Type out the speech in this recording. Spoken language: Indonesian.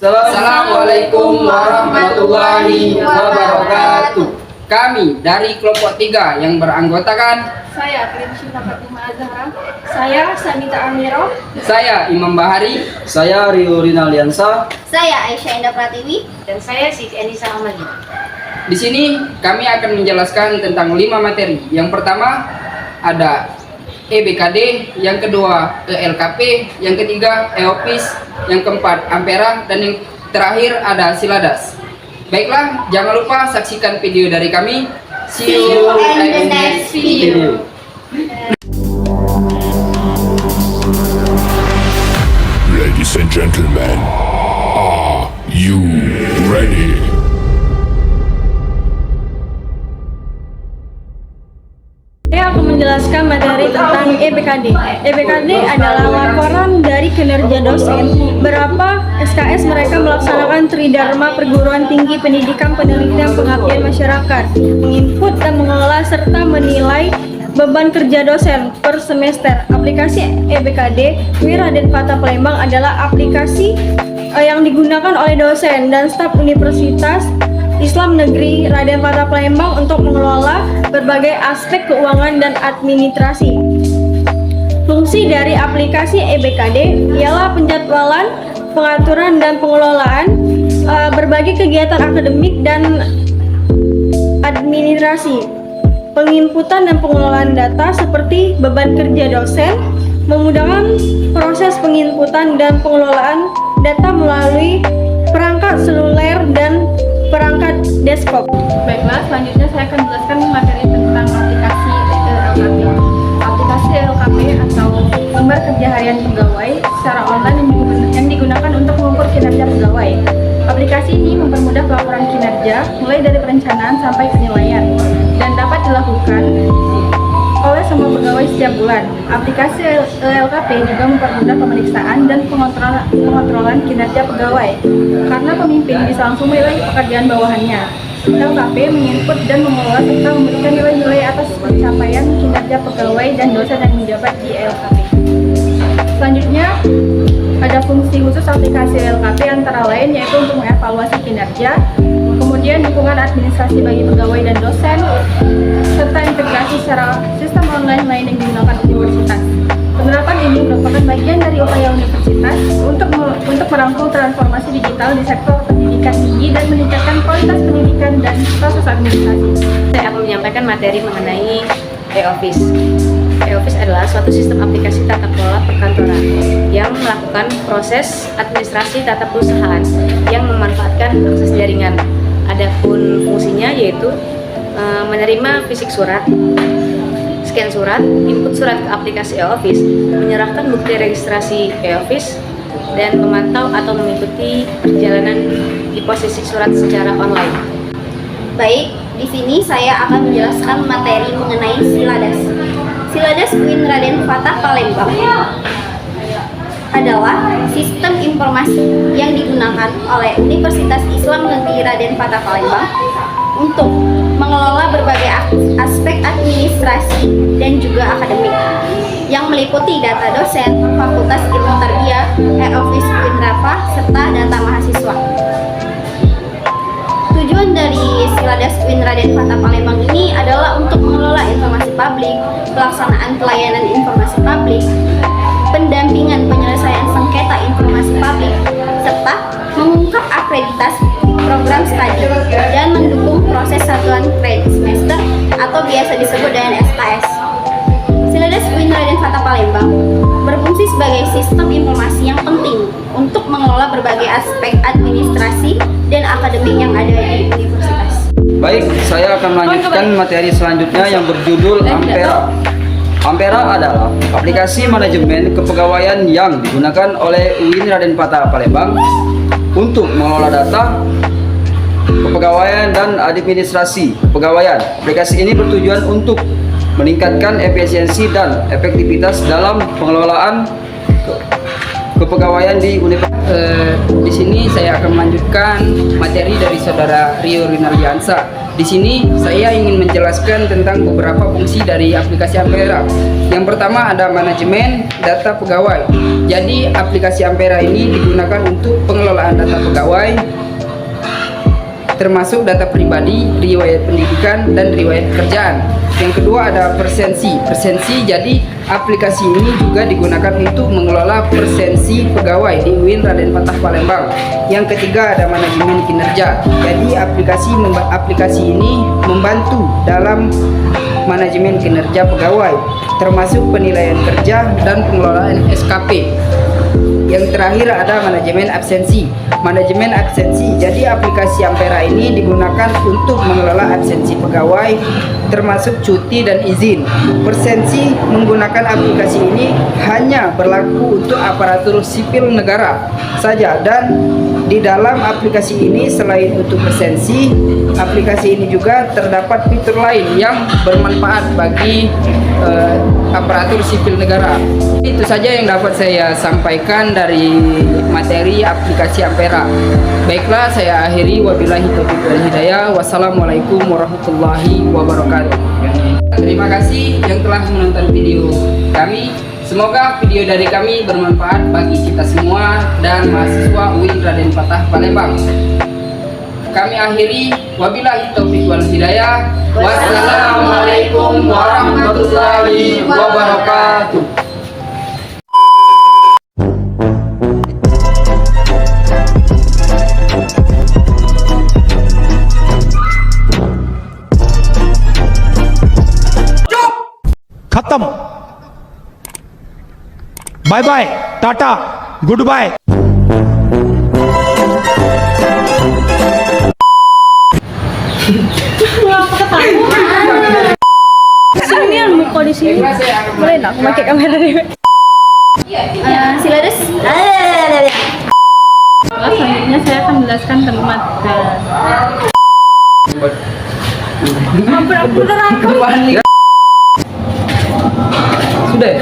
Assalamualaikum warahmatullahi wabarakatuh. Kami dari kelompok 3 yang beranggotakan saya Kristina Fatimah Azhara, saya Sanita Amiro, saya Imam Bahari, Saya Rio Rinaldiansa, Saya Aisyah Indah Pratiwi, dan saya Siti Anissa Ahmadi. Di sini kami akan menjelaskan tentang 5 materi. Yang pertama ada EBKD, yang kedua ELKP, yang ketiga EOFIS, yang keempat Ampera, dan yang terakhir ada Siladas. Baiklah, jangan lupa saksikan video dari kami. See you in the in next video. Ladies and gentlemen, are you ready? Saya akan menjelaskan materi tentang EBKD. EBKD adalah laporan dari kinerja dosen, berapa SKS mereka melaksanakan Tridharma Perguruan Tinggi Pendidikan Penelitian Pengabdian Masyarakat, menginput dan mengelola serta menilai beban kerja dosen per semester. Aplikasi EBKD Raden Fatah Palembang adalah aplikasi yang digunakan oleh dosen dan staf Universitas Islam Negeri Raden Fatah Palembang untuk mengelola berbagai aspek keuangan dan administrasi. Fungsi dari aplikasi EBKD ialah penjadwalan, pengaturan dan pengelolaan berbagai kegiatan akademik dan administrasi, penginputan dan pengelolaan data seperti beban kerja dosen, memudahkan proses penginputan dan pengelolaan data melalui perangkat seluler dan perangkat desktop. Baiklah, selanjutnya saya akan menjelaskan materi tentang aplikasi ELKP. Aplikasi ELKP atau lembar kerja harian pegawai secara online yang digunakan untuk mengukur kinerja pegawai. Aplikasi ini mempermudah pelaporan kinerja mulai dari perencanaan sampai penilaian dan dapat dilakukan oleh semua pegawai setiap bulan. Aplikasi ELKP juga mempermudah pemeriksaan dan pengontrolan kinerja pegawai karena pemimpin bisa langsung menilai pekerjaan bawahannya. ELKP menginput dan mengelola serta memberikan nilai-nilai atas pencapaian kinerja pegawai dan dosen yang menjabat di ELKP. Selanjutnya, ada fungsi khusus aplikasi ELKP antara lain yaitu untuk mengevaluasi kinerja, kemudian dukungan administrasi bagi pegawai dan dosen, serta integrasi secara sistem online lain yang digunakan universitas. Penerapan ini merupakan bagian dari upaya universitas untuk merangkul transformasi digital di sektor pendidikan tinggi dan meningkatkan kualitas pendidikan dan proses administrasi. Saya akan menyampaikan materi mengenai EOFIS. EOFIS adalah suatu sistem aplikasi tata kelola perkantoran yang melakukan proses administrasi tata perusahaan yang memanfaatkan akses jaringan. Adapun fungsinya yaitu menerima fisik surat, scan surat, input surat ke aplikasi EOFIS, menyerahkan bukti registrasi EOFIS, dan memantau atau mengikuti perjalanan di posisi surat secara online. Baik, di sini saya akan menjelaskan materi mengenai Siladas. Siladas UIN Raden Fatah Palembang adalah sistem informasi yang digunakan oleh Universitas Islam Negeri Raden Fatah Palembang untuk mengelola berbagai aspek administrasi dan juga akademik yang meliputi data dosen, Fakultas Ilmu Tarbiyah, EOFIS UIN Rafa, serta data mahasiswa. Tujuan dari Siladas UIN Raden Fatah Palembang ini adalah untuk mengelola informasi publik, pelaksanaan pelayanan informasi publik, pendampingan penyelesaian sengketa informasi publik, serta mengungkap akreditasi program studi dan mendukung proses satuan kredit semester atau biasa disebut dengan SKS. Siladas UIN Raden Fatah Palembang berfungsi sebagai sistem informasi yang penting untuk mengelola berbagai aspek administrasi dan akademik yang ada di universitas. Baik, saya akan melanjutkan materi selanjutnya yang berjudul Ampera. Ampera adalah aplikasi manajemen kepegawaian yang digunakan oleh UIN Raden Fatah Palembang untuk mengelola data kepegawaian dan administrasi kepegawaian. Aplikasi ini bertujuan untuk meningkatkan efisiensi dan efektivitas dalam pengelolaan kepegawaian di Universitas. Di sini saya akan melanjutkan materi dari saudara Rio Rinaldiansa. Di sini saya ingin menjelaskan tentang beberapa fungsi dari aplikasi Ampera. Yang pertama ada manajemen data pegawai. Jadi aplikasi Ampera ini digunakan untuk pengelolaan data pegawai, termasuk data pribadi, riwayat pendidikan, dan riwayat pekerjaan. Yang kedua ada persensi. Jadi aplikasi ini juga digunakan untuk mengelola persensi pegawai di UIN Raden Patah Palembang. Yang ketiga ada manajemen kinerja. Jadi aplikasi ini membantu dalam manajemen kinerja pegawai, termasuk penilaian kerja dan pengelolaan SKP. Yang terakhir ada manajemen absensi. Jadi aplikasi Ampera ini digunakan untuk mengelola absensi pegawai, termasuk cuti dan izin. Persensi menggunakan aplikasi ini hanya berlaku untuk aparatur sipil negara saja, dan di dalam aplikasi ini selain untuk persensi, aplikasi ini juga terdapat fitur lain yang bermanfaat bagi aparatur sipil negara. Itu saja yang dapat saya sampaikan dari materi aplikasi Ampera. Baiklah, saya akhiri. Wabillahi taufiq wal hidayah. Wassalamualaikum warahmatullahi wabarakatuh. Terima kasih yang telah menonton video kami. Semoga video dari kami bermanfaat bagi kita semua dan mahasiswa UIN Raden Patah Palembang. Kami akhiri. Wabillahi taufiq wal hidayah. Wassalamualaikum warahmatullahi wabarakatuh. खत्म bye bye टाटा good bye Sini kan muka di sini. Boleh nggak aku pakai kamera dulu? Silades. Selanjutnya saya akan menjelaskan tentang Sudah.